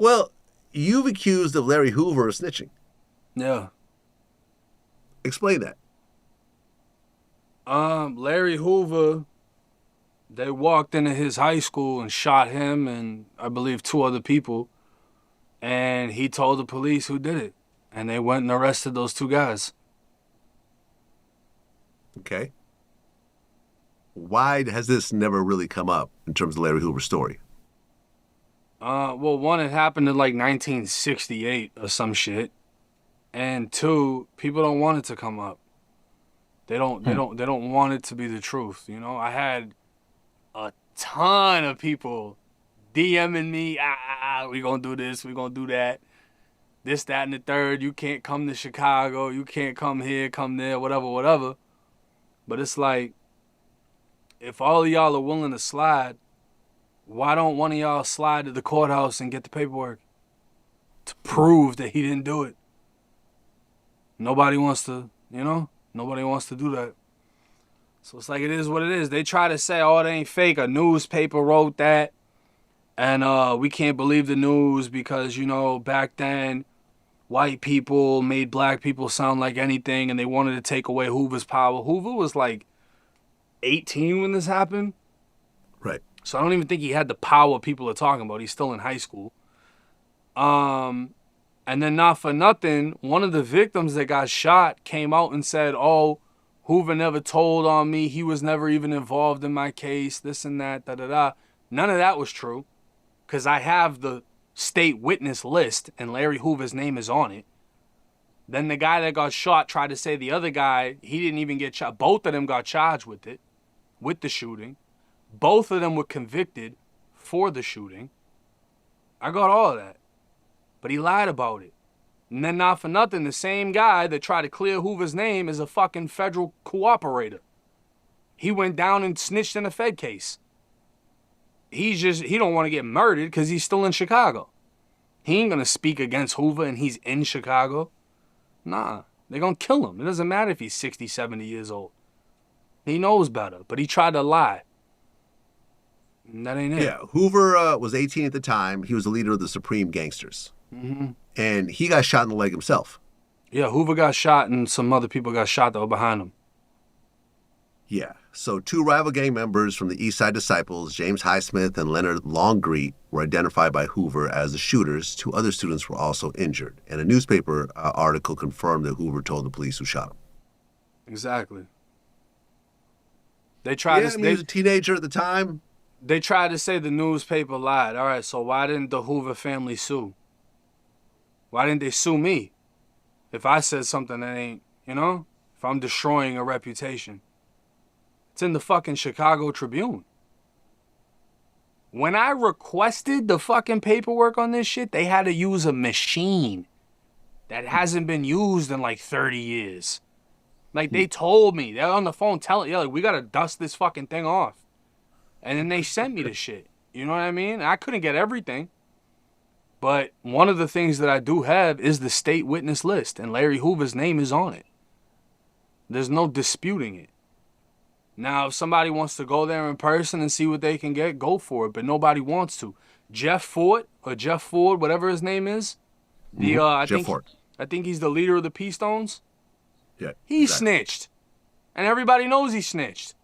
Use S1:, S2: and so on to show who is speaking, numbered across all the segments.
S1: Well, you've accused of Larry Hoover of snitching.
S2: Yeah.
S1: Explain that.
S2: Larry Hoover, they walked into his high school and shot him and I believe 2 other people. And he told the police who did it. And they went and arrested those 2 guys.
S1: Okay. Why has this never really come up in terms of Larry Hoover's story?
S2: Well, one, it happened in like 1968 or some shit. And 2, people don't want it to come up. They don't want it to be the truth. You know, I had a ton of people DMing me, we gonna do this, we gonna do that. This, that, and the third. You can't come to Chicago. You can't come here, come there, whatever, whatever. But it's like, if all of y'all are willing to slide, why don't one of y'all slide to the courthouse and get the paperwork to prove that he didn't do it? Nobody wants to, nobody wants to do that. So it's like, it is what it is. They try to say, oh, it ain't fake. A newspaper wrote that. And we can't believe the news because, back then, white people made black people sound like anything and they wanted to take away Hoover's power. Hoover was like 18 when this happened.
S1: Right.
S2: So I don't even think he had the power people are talking about. He's still in high school. And then not for nothing, one of the victims that got shot came out and said, oh, Hoover never told on me. He was never even involved in my case, this and that, da-da-da. None of that was true because I have the state witness list and Larry Hoover's name is on it. Then the guy that got shot tried to say the other guy, he didn't even get shot. Both of them got charged with it, with the shooting. Both of them were convicted for the shooting. I got all of that. But he lied about it. And then not for nothing, the same guy that tried to clear Hoover's name is a fucking federal cooperator. He went down and snitched in a Fed case. He don't want to get murdered because he's still in Chicago. He ain't going to speak against Hoover and he's in Chicago. Nah, they're going to kill him. It doesn't matter if he's 60, 70 years old. He knows better, but he tried to lie. And that ain't it.
S1: Yeah, Hoover was 18 at the time. He was the leader of the Supreme Gangsters.
S2: Mm-hmm.
S1: And he got shot in the leg himself.
S2: Yeah, Hoover got shot and some other people got shot that were behind him.
S1: Yeah, so 2 rival gang members from the East Side Disciples, James Highsmith and Leonard Longstreet, were identified by Hoover as the shooters. 2 other students were also injured. And a newspaper article confirmed that Hoover told the police who shot him.
S2: Exactly. They tried
S1: he was a teenager at the time.
S2: They tried to say the newspaper lied. All right, so why didn't the Hoover family sue? Why didn't they sue me? If I said something that ain't, if I'm destroying a reputation. It's in the fucking Chicago Tribune. When I requested the fucking paperwork on this shit, they had to use a machine that hasn't been used in like 30 years. Like, they told me. They're on the phone telling, like, we got to dust this fucking thing off. And then they sent me the shit. You know what I mean? I couldn't get everything. But one of the things that I do have is the state witness list. And Larry Hoover's name is on it. There's no disputing it. Now, if somebody wants to go there in person and see what they can get, go for it. But nobody wants to. Jeff Ford, whatever his name is.
S1: Jeff Ford.
S2: I think he's the leader of the P Stones.
S1: Yeah.
S2: He snitched. And everybody knows he snitched.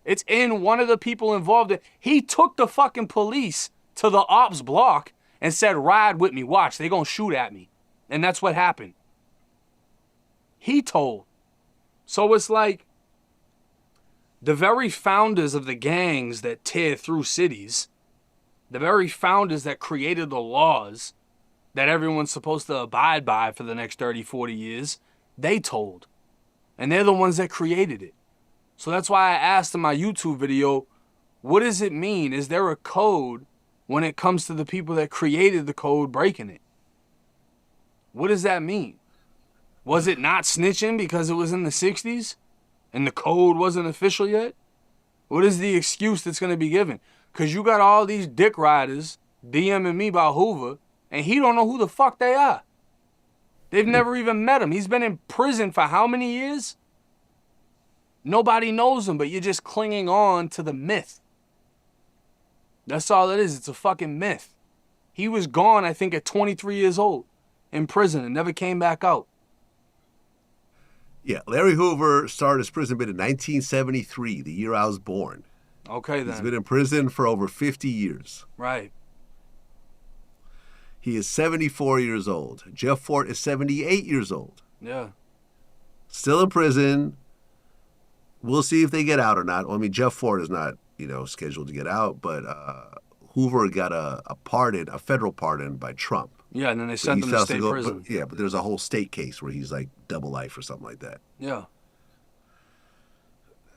S2: It's in one of the people involved. He took the fucking police to the ops block and said, ride with me. Watch, they gonna shoot at me. And that's what happened. He told. So it's like, the very founders of the gangs that tear through cities, the very founders that created the laws that everyone's supposed to abide by for the next 30, 40 years, they told. And they're the ones that created it. So that's why I asked in my YouTube video, what does it mean? Is there a code when it comes to the people that created the code breaking it? What does that mean? Was it not snitching because it was in the 60s and the code wasn't official yet? What is the excuse that's going to be given? Because you got all these dick riders DMing me about Hoover and he don't know who the fuck they are. They've never even met him. He's been in prison for how many years? Nobody knows him, but you're just clinging on to the myth. That's all it is. It's a fucking myth. He was gone, I think, at 23 years old in prison and never came back out.
S1: Yeah, Larry Hoover started his prison bit in 1973, the year I was born.
S2: Okay, then.
S1: He's been in prison for over 50 years.
S2: Right.
S1: He is 74 years old. Jeff Fort is 78 years old.
S2: Yeah.
S1: Still in prison. We'll see if they get out or not. Well, I mean, Jeff Fort is not, scheduled to get out, but Hoover got a pardon, a federal pardon by Trump.
S2: Yeah, and then they sent him to state prison.
S1: But there's a whole state case where he's like double life or something like that.
S2: Yeah.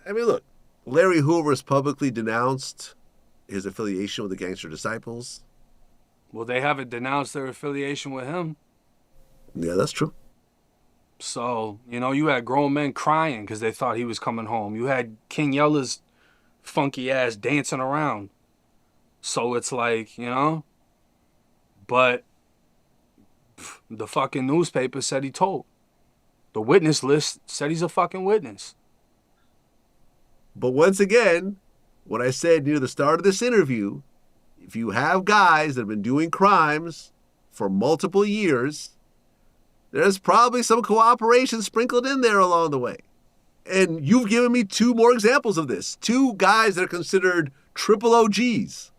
S1: I mean, look, Larry Hoover has publicly denounced his affiliation with the Gangster Disciples.
S2: Well, they haven't denounced their affiliation with him.
S1: Yeah, that's true.
S2: So, you had grown men crying because they thought he was coming home. You had King Yella's funky ass dancing around. So it's like, but the fucking newspaper said he told. The witness list said he's a fucking witness.
S1: But once again, what I said near the start of this interview, if you have guys that have been doing crimes for multiple years, there's probably some cooperation sprinkled in there along the way. And you've given me 2 more examples of this. 2 guys that are considered triple OGs.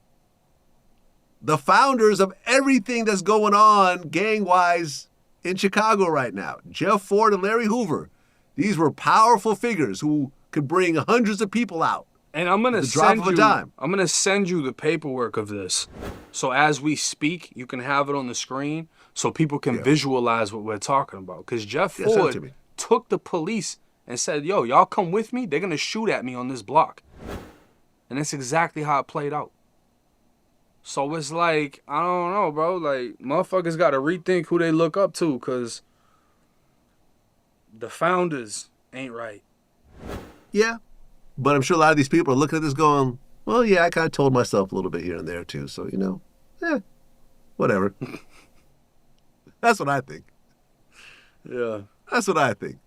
S1: The founders of everything that's going on gang-wise in Chicago right now. Jeff Fort and Larry Hoover. These were powerful figures who could bring hundreds of people out.
S2: And I'm gonna send you the paperwork of this. So as we speak, you can have it on the screen so people can visualize what we're talking about. Because Jeff Ford took the police and said, yo, y'all come with me. They're gonna shoot at me on this block. And that's exactly how it played out. So it's like, I don't know, bro. Like, motherfuckers got to rethink who they look up to because the founders ain't right.
S1: Yeah. But I'm sure a lot of these people are looking at this going, well, yeah, I kind of told myself a little bit here and there too. So, whatever. That's what I think.
S2: Yeah.
S1: That's what I think.